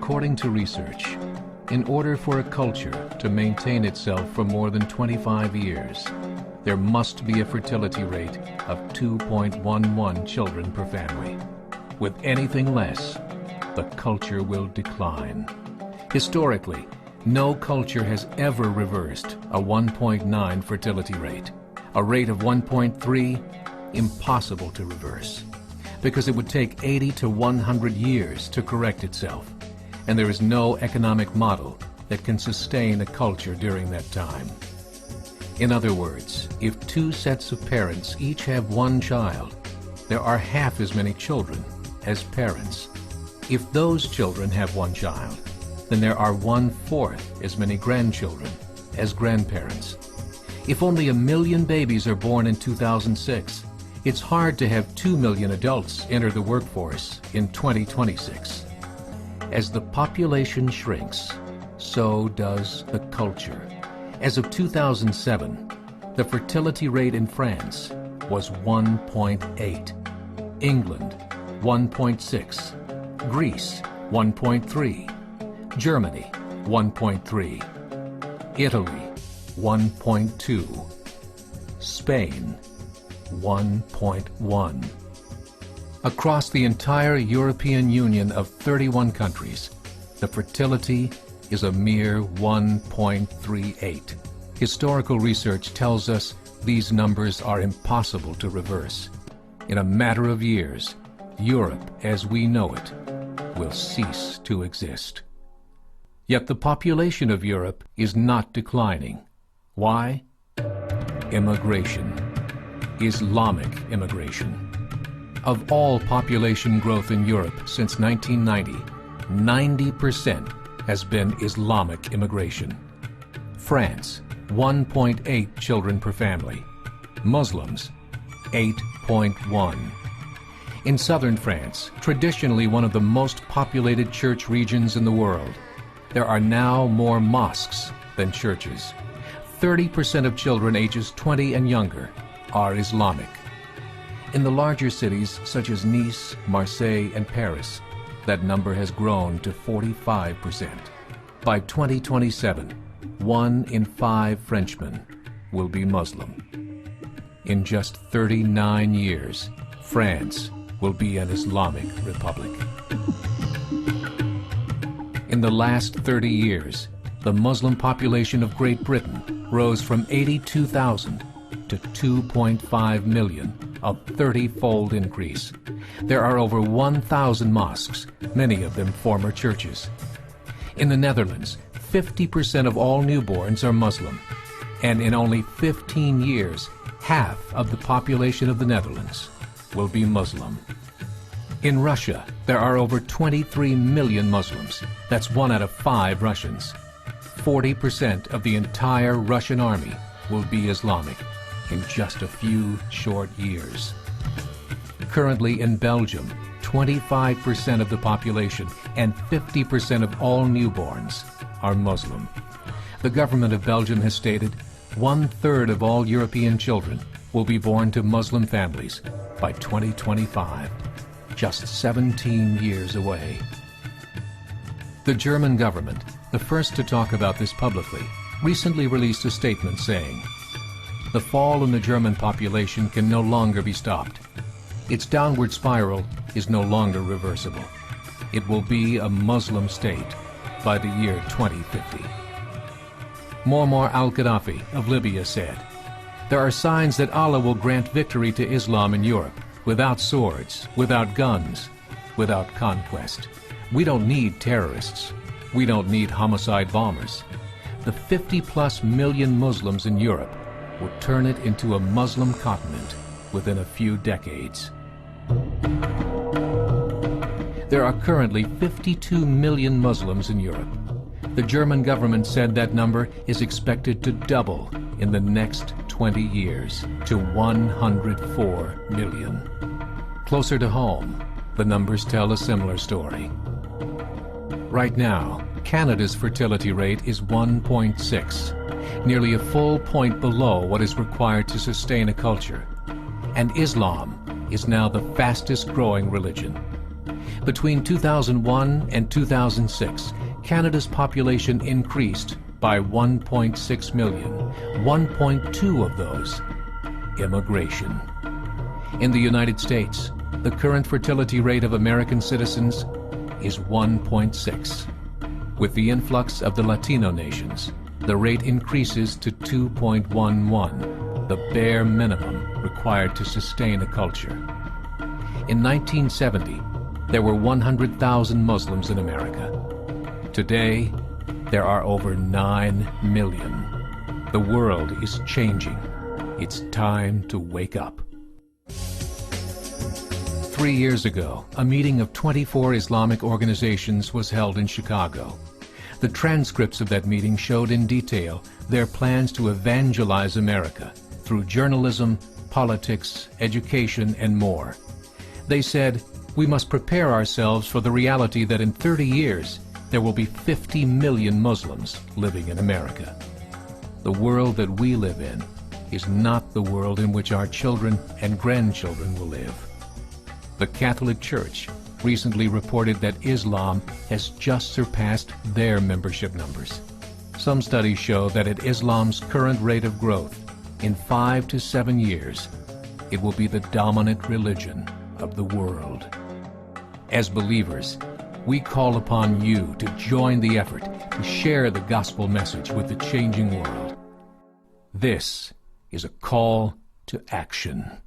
According to research, in order for a culture to maintain itself for more than 25 years, there must be a fertility rate of 2.11 children per family. With anything less, the culture will decline. Historically, no culture has ever reversed a 1.9 fertility rate. A rate of 1.3, impossible to reverse, because it would take 80 to 100 years to correct itself, and there is no economic model that can sustain a culture during that time. In other words, if two sets of parents each have one child, there are half as many children as parents. If those children have one child, then there are 1/4 as many grandchildren as grandparents. If only 1 million babies are born in 2006, it's hard to have 2 million adults enter the workforce in 2026. As the population shrinks, so does the culture. As of 2007, the fertility rate in France was 1.8, England 1.6, Greece 1.3, Germany 1.3, Italy 1.2, Spain 1.1. Across the entire European Union of 31 countries, the fertility is a mere 1.38. Historical research tells us these numbers are impossible to reverse. In a matter of years, Europe as we know it will cease to exist. Yet the population of Europe is not declining. Why? Immigration. Islamic immigration. Of all population growth in Europe since 1990, 90% has been Islamic immigration. France, 1.8 children per family. Muslims, 8.1. In southern France, traditionally one of the most populated church regions in the world, there are now more mosques than churches. 30% of children ages 20 and younger are Islamic. In the larger cities such as Nice, Marseille, and Paris, that number has grown to 45%. By 2027, 1 in 5 Frenchmen will be Muslim. In just 39 years, France will be an Islamic republic. In the last 30 years, the Muslim population of Great Britain rose from 82,000 to 2.5 million, a 30-fold increase. There are over 1,000 mosques, many of them former churches. In the Netherlands, 50% of all newborns are Muslim, and in only 15 years, half of the population of the Netherlands will be Muslim. In Russia, there are over 23 million Muslims. That's 1 out of 5 Russians. 40% of the entire Russian army will be Islamic in just a few short years. Currently in Belgium, 25% of the population and 50% of all newborns are Muslim. The government of Belgium has stated 1/3 of all European children will be born to Muslim families by 2025, just 17 years away. The German government, the first to talk about this publicly, recently released a statement saying, "The fall in the German population can no longer be stopped. Its downward spiral is no longer reversible. It will be a Muslim state by the year 2050. Muammar al-Gaddafi of Libya said, "There are signs that Allah will grant victory to Islam in Europe, without swords, without guns, without conquest. We don't need terrorists. We don't need homicide bombers. The 50+ million Muslims in Europe will turn it into a Muslim continent within a few decades." There are currently 52 million Muslims in Europe. The German government said that number is expected to double in the next 20 years to 104 million. Closer to home, the numbers tell a similar story. Right now, Canada's fertility rate is 1.6, nearly a full point below what is required to sustain a culture. And Islam is now the fastest growing religion. Between 2001 and 2006, Canada's population increased by 1.6 million, 1.2 of those immigration. In the United States, the current fertility rate of American citizens is 1.6. With the influx of the Latino nations, the rate increases to 2.11, the bare minimum required to sustain a culture. In 1970, there were 100,000 Muslims in America. Today, there are over 9 million. The world is changing. It's time to wake up. 3 years ago, a meeting of 24 Islamic organizations was held in Chicago. The transcripts of that meeting showed in detail their plans to evangelize America through journalism, politics, education, and more. They said, we must prepare ourselves for the reality that in 30 years, there will be 50 million Muslims living in America. The world that we live in is not the world in which our children and grandchildren will live. The Catholic Church recently reported that Islam has just surpassed their membership numbers. Some studies show that at Islam's current rate of growth, in 5 to 7 years, it will be the dominant religion of the world. As believers, we call upon you to join the effort to share the gospel message with the changing world. This is a call to action.